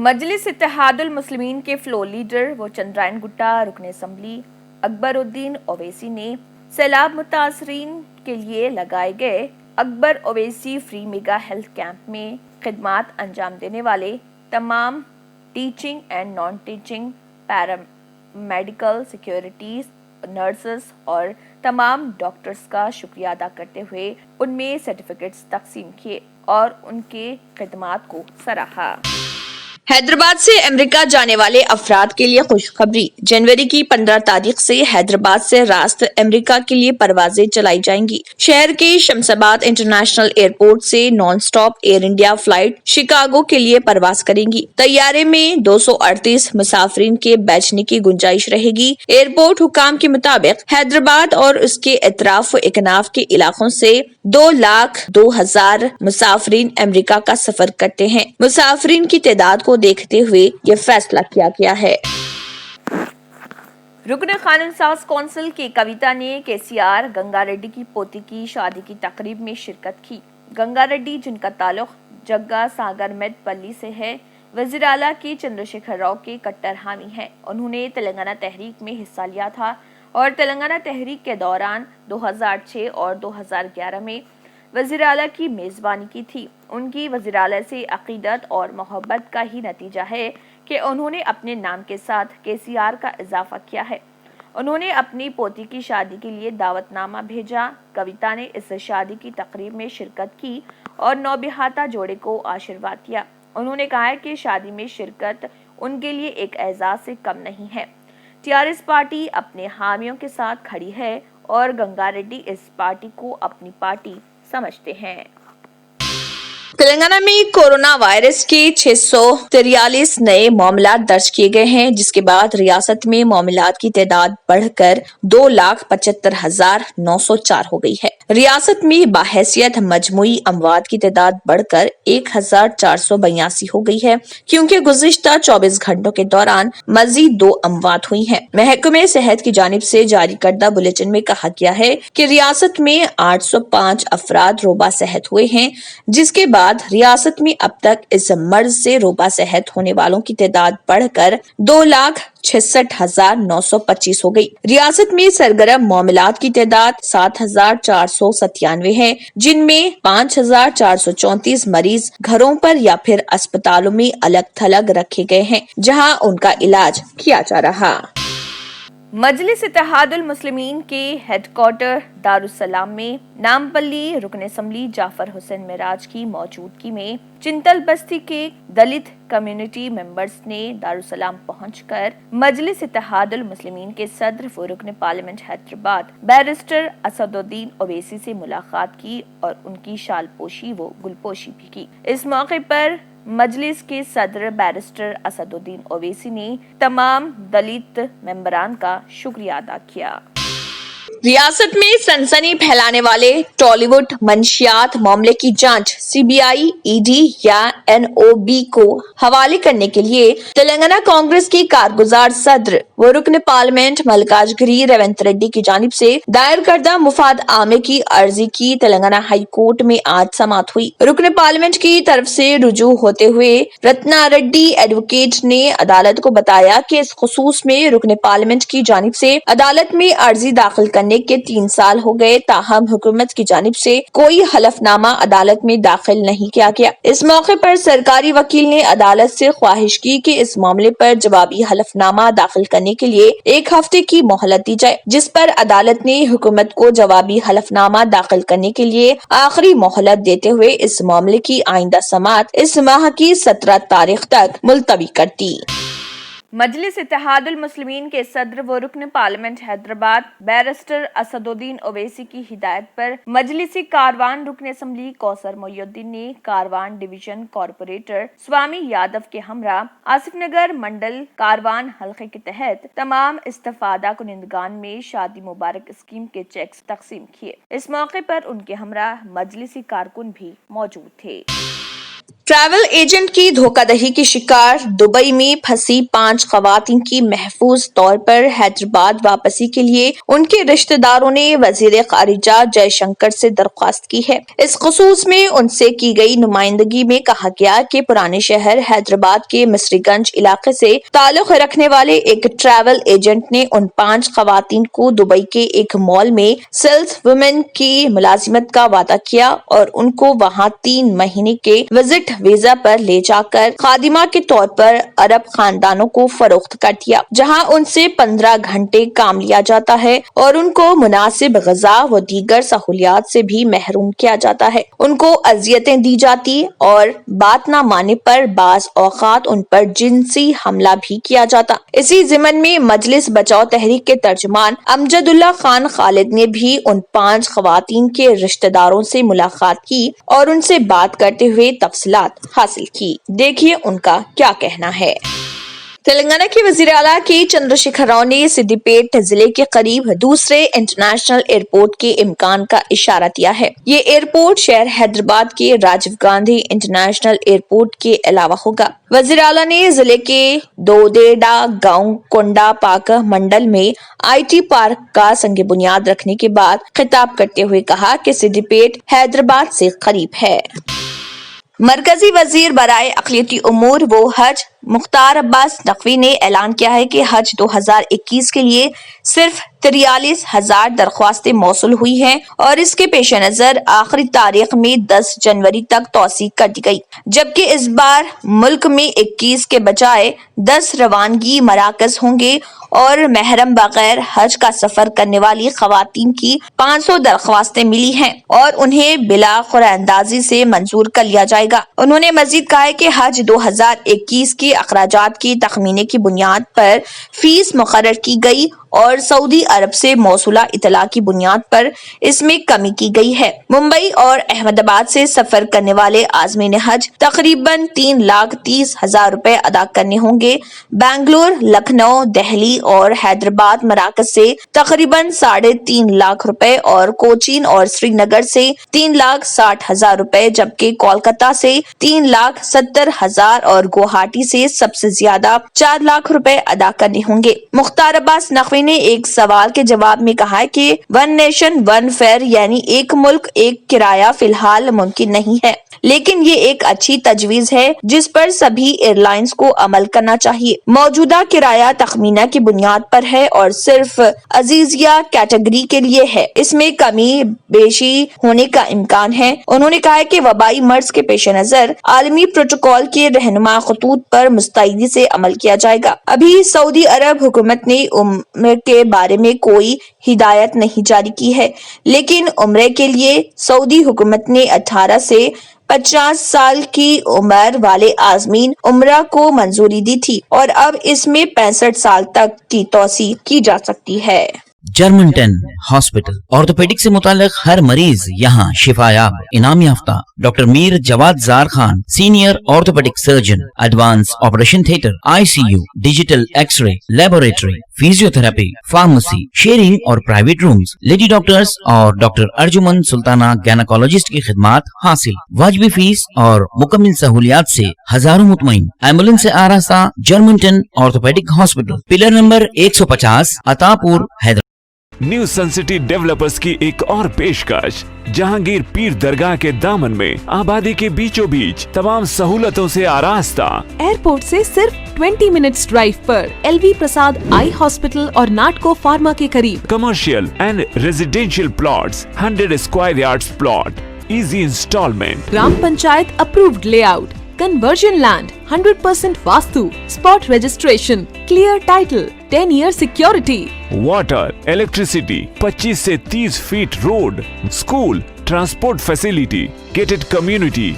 مجلس اتحاد المسلمین کے فلور لیڈر و چندرائن گٹا رکن اسمبلی اکبر الدین اویسی نے سیلاب متاثرین کے لیے لگائے گئے Akbar Owaisi free mega health camp میں خدمات انجام دینے والے تمام teaching and non teaching paramedical securities nurses اور تمام ڈاکٹرز کا شکریہ ادا کرتے ہوئے ان میں سرٹیفکیٹس تقسیم کیے اور ان کے خدمات کو سراہا۔ حیدرآباد سے امریکہ جانے والے افراد کے لیے خوشخبری۔ جنوری کی 15 تاریخ سے حیدرآباد سے راست امریکہ کے لیے پروازیں چلائی جائیں گی۔ شہر کے شمس آباد انٹرنیشنل ایئرپورٹ سے non stop air India flight Chicago کے لیے پرواز کرے گی۔ طیارے میں 238 مسافرین کے بیٹھنے کی گنجائش رہے گی۔ ایئرپورٹ حکام کے مطابق حیدرآباد اور اس کے اطراف و اکناف کے علاقوں سے 2,02,000 مسافرین امریکہ کا سفر کرتے ہیں۔ مسافرین کی تعداد کو دیکھتے ہوئے یہ فیصلہ کیا گیا ہے۔ رکن قانون ساز کونسل کے کویتا نے KCR گنگا ریڈی کی پوتی کی شادی کی تقریب میں شرکت کی۔ گنگا ریڈی، جن کا تعلق جگا ساگر میڈ پلی سے ہے، وزیر اعلیٰ کے چندر شیکھر راؤ کے کٹر حامی ہیں۔ انہوں نے تلنگانہ تحریک میں حصہ لیا تھا اور تلنگانہ تحریک کے دوران 2006 اور 2011 میں وزیر اعلیٰ کی میزبانی کی تھی۔ ان کی وزیر اعلیٰ سے عقیدت اور محبت کا ہی نتیجہ ہے کہ انہوں نے اپنے نام کے ساتھ KCR کا اضافہ کیا ہے۔ انہوں نے اپنی پوتی کی شادی کے لیے دعوت نامہ بھیجا۔ کویتا نے اس شادی کی تقریب میں شرکت کی اور نوبہاتہ جوڑے کو آشیرواد دیا۔ انہوں نے کہا کہ شادی میں شرکت ان کے لیے ایک اعزاز سے کم نہیں ہے۔ TRS پارٹی اپنے حامیوں کے ساتھ کھڑی ہے اور گنگا ریڈی اس پارٹی کو اپنی پارٹی سمجھتے ہیں۔ تلنگانہ میں کورونا وائرس کے 643 نئے معاملات درج کیے گئے ہیں، جس کے بعد ریاست میں معاملات کی تعداد بڑھ کر 2,75,904 ہو گئی ہے۔ ریاست میں بحیثیت مجموعی اموات کی تعداد بڑھ کر 1,482 ہو گئی ہے، کیونکہ گزشتہ 24 گھنٹوں کے دوران مزید 2 اموات ہوئی ہیں۔ محکمہ صحت کی جانب سے جاری کردہ بلیٹن میں کہا گیا ہے کہ ریاست میں 805 افراد روبہ صحت ہوئے ہیں، جس کے بعد ریاست میں اب تک اس مرض سے روبہ صحت ہونے والوں کی تعداد بڑھ کر 2,66,925 ہو گئی۔ ریاست میں سرگرم معاملات کی تعداد 7,497 ہے، جن میں 5,434 مریض گھروں پر یا پھر اسپتالوں میں الگ تھلگ رکھے گئے ہیں، جہاں ان کا علاج کیا جا رہا۔ مجلس اتحاد المسلمین کے ہیڈ کوارٹر دارالسلام میں نامپلی رکن اسمبلی جعفر حسین معراج کی موجودگی میں چنتل بستی کے دلت کمیونٹی ممبرز نے دارالسلام پہنچ کر مجلس اتحاد المسلمین کے صدر و رکن پارلیمنٹ حیدرآباد بیرسٹر اسد الدین اویسی سے ملاقات کی اور ان کی شال پوشی و گل پوشی بھی کی۔ اس موقع پر مجلس کے صدر بیرسٹر اسد الدین اویسی نے تمام دلت ممبران کا شکریہ ادا کیا۔ ریاست میں سنسنی پھیلانے والے ٹالی ووڈ منشیات معاملے کی جانچ CBI، ED یا NOB کو حوالے کرنے کے لیے تلنگانہ کانگریس کی کارگزار صدر و رکن پارلیمنٹ ملکاج گری ریونت ریڈی کی جانب سے دائر کردہ مفاد عامہ کی عرضی کی تلنگانہ ہائی کورٹ میں آج سماعت ہوئی۔ رکن پارلیمنٹ کی طرف سے رجوع ہوتے ہوئے رتنا ریڈی ایڈوکیٹ نے عدالت کو بتایا کہ اس خصوص میں رکن پارلیمنٹ کی جانب سے عدالت میں عرضی داخل کرنے کے 3 سال ہو گئے، تاہم حکومت کی جانب سے کوئی حلف نامہ عدالت میں داخل نہیں کیا گیا۔ اس موقع پر سرکاری وکیل نے عدالت سے خواہش کی کہ اس معاملے پر جوابی حلف نامہ داخل کرنے کے لیے 1 ہفتے کی مہلت دی جائے، جس پر عدالت نے حکومت کو جوابی حلف نامہ داخل کرنے کے لیے آخری مہلت دیتے ہوئے اس معاملے کی آئندہ سماعت اس ماہ کی 17 تاریخ تک ملتوی کر دی۔ مجلس اتحاد المسلمین کے صدر و رکن پارلیمنٹ حیدرآباد بیرسٹر اسد الدین اویسی کی ہدایت پر مجلسی کاروان رکن اسمبلی کوثر محی الدین نے کاروان ڈویژن کارپوریٹر سوامی یادو کے ہمراہ آصف نگر منڈل کاروان حلقے کے تحت تمام استفادہ کنندگان میں شادی مبارک اسکیم کے چیکس تقسیم کیے۔ اس موقع پر ان کے ہمراہ مجلسی کارکن بھی موجود تھے۔ ट्रैवल एजेंट की धोखाधड़ी की शिकार दुबई में फंसी 5 खवातीन की महफूज तौर पर हैदराबाद वापसी के लिए उनके रिश्तेदारों ने वजीर खारिजा जयशंकर से दरख्वास्त की है। इस खसूस में उनसे की गई नुमाइंदगी में कहा गया कि पुराने शहर हैदराबाद के मिस्रीगंज इलाके से ताल्लुक रखने वाले एक ट्रैवल एजेंट ने उन 5 खवातीन को दुबई के एक मॉल में सेल्स वुमेन की मुलाजिमत का वादा किया और उनको वहां 3 महीने के विजिट वीजा पर ले जाकर खादिमा के तौर पर अरब खानदानों को फरोख्त कर दिया, जहां उनसे 15 घंटे काम लिया जाता है और उनको मुनासिब ग़िज़ा व दीगर सहूलियात से भी महरूम किया जाता है। उनको अजियतें दी जाती और बात न मानने पर बाज़ औक़ात उन पर जिनसी हमला भी किया जाता। इसी ज़िमन में मजलिस बचाओ तहरीक के तर्जुमान अमजदुल्ला खान खालिद ने भी उन 5 खवातीन के रिश्तेदारों से मुलाकात की और उनसे बात करते हुए तफसीलात हासिल की। देखिए उनका क्या कहना है। तेलंगाना के वजीर आला के चंद्रशेखर राव ने सिद्दीपेट जिले के करीब दूसरे इंटरनेशनल एयरपोर्ट के इम्कान का इशारा दिया है। ये एयरपोर्ट शहर हैदराबाद के राजीव गांधी इंटरनेशनल एयरपोर्ट के अलावा होगा। वजीर आला ने जिले के दोदेडा गांव कोंडा पाक मंडल में IT पार्क का संग बुनियाद रखने के बाद खिताब करते हुए कहा कि सिद्दीपेट हैदराबाद से करीब है। मरकजी वजीर बराए अक़लियती उमूर वो हज मुख्तार अब्बास नकवी ने ऐलान किया है कि हज 2021 के लिए सिर्फ 43,000 दरख्वास्तें मौसूल हुई हैं और इसके पेश नजर आखिरी तारीख में 10 जनवरी तक तौसीक कर दी गई, जबकि इस बार मुल्क में 21 के बजाय 10 रवानगी मराकज होंगे और महरम बगैर हज का सफर करने वाली खवातीन की 500 दरख्वास्तें मिली हैं और उन्हें बिला क़ुरअंदाज़ी से मंजूर कर लिया जाएगा। उन्होंने मजीद कहा है कि हज 2021 के अखराजात की तखमीने की बुनियाद पर फीस मुकर्रर की गई और सऊदी अरब से मौसूला इतला की बुनियाद पर इसमें कमी की गई है। मुंबई और अहमदाबाद से सफर करने वाले आज़मीन हज तकरीबन 3,30,000 रुपए अदा करने होंगे। बेंगलुरु, लखनऊ, दिल्ली और हैदराबाद मराकज से तकरीबन 3.5 लाख रुपए और कोचीन और श्रीनगर से 3,60,000 रुपए, जबकि कोलकाता से 3,70,000 और गुवाहाटी से सबसे ज्यादा 4 लाख रुपए अदा करने होंगे। मुख्तार अब्बास नकवी ने एक सवाल के जवाब में कहा है कि वन नेशन वन फेयर यानी एक मुल्क एक किराया फिलहाल मुमकिन नहीं है, लेकिन ये एक अच्छी तजवीज है जिस पर सभी एयरलाइंस को अमल करना चाहिए। मौजूदा किराया तखमीना की बुनियाद पर है और सिर्फ अजीजिया कैटेगरी के लिए है। इसमें कमी बेशी होने का इम्कान है। उन्होंने कहा कि वबाई मर्ज के पेश नजर आलमी प्रोटोकॉल के रहनुमा खतूत पर मुस्तैदी से अमल किया जाएगा। अभी सऊदी अरब हुकूमत ने उम्र के बारे में कोई हिदायत नहीं जारी की है, लेकिन उम्र के लिए सऊदी हुकूमत ने 18 से 50 साल की उम्र वाले आज़मीन उम्रा को मंजूरी दी थी और अब इसमें 65 साल तक की तौसी की जा सकती है। जर्मनटन हॉस्पिटल ऑर्थोपेडिक से मुताल्लिक हर मरीज यहाँ शिफायाब। इनाम याफ्ता doctor Mir Jawad Zar Khan, senior orthopedic surgeon, advance operation theatre, ICU, digital X-ray, laboratory, physiotherapy, pharmacy, sharing और प्राइवेट रूम्स, लेडी डॉक्टर्स और डॉक्टर अर्जुमन सुल्ताना गैनाकोलॉजिस्ट की खिदमत हासिल। वाजिबी फीस और मुकम्मल सहूलियात से हजारों मुतमईन। एम्बुलेंस से आरास्ता जर्मनटन orthopedic hospital, pillar number 150, Attapur, Hyderabad. New sun city developers की एक और पेशकश, जहांगीर पीर दरगाह के दामन में आबादी के बीचों बीच तमाम सहूलतों से आरास्ता। एयरपोर्ट से सिर्फ 20 मिनट्स ड्राइव पर LV प्रसाद आई हॉस्पिटल और नाटको फार्मा के करीब। Commercial and residential plots, 100 square yards plot, easy installment, gram panchayat approved layout, conversion land, 100% vastu, spot registration, clear title, 10 year security, water, electricity, 25 से 30 feet road, school, transport facility, gated community.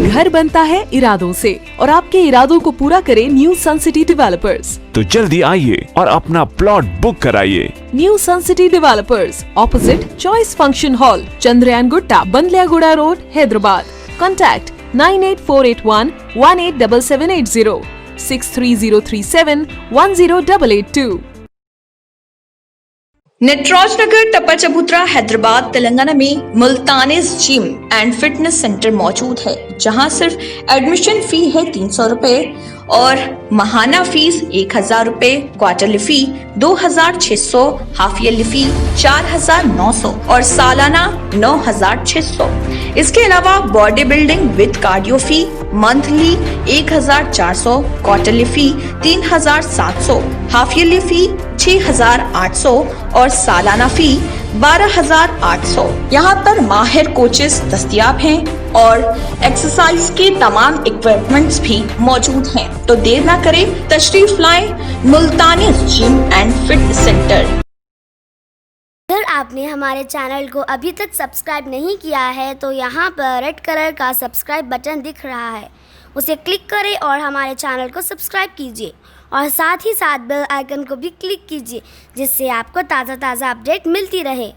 घर बनता है इरादों से और आपके इरादों को पूरा करे न्यू सन सिटी डेवलपर्स। तो जल्दी आइए और अपना प्लॉट बुक कराइए। New sun city developers, opposite choice function hall, Chandrayangutta, Bandlaguda road, Hyderabad. Contact 98481 187780, 63037 10882। Nataraj Nagar Tappa Chabutra Hyderabad Telangana में मुल्तानिस जिम एंड फिटनेस सेंटर मौजूद है, जहां सिर्फ एडमिशन फी है 300 रुपए और माहाना फीस 1000 रुपए, quarterly fee 2600, half yearly fee 4900 और सालाना 9600। इसके अलावा body building with cardio fee monthly 1400, quarterly fee 3700, half yearly fee 6800 और सालाना फी 12800। यहाँ पर माहिर कोचेस दस्तयाब हैं और एक्सरसाइज के तमाम इक्विपमेंट्स भी मौजूद हैं। तो देर ना करें, तशरीफ लाएं मुल्तानी जिम एंड फिटनेस सेंटर। अगर आपने हमारे चैनल को अभी तक सब्सक्राइब नहीं किया है तो यहाँ पर रेड कलर का सब्सक्राइब बटन दिख रहा है, उसे क्लिक करें और हमारे चैनल को सब्सक्राइब कीजिए और साथ ही साथ बेल आइकन को भी क्लिक कीजिए, जिससे आपको ताज़ा अपडेट मिलती रहे।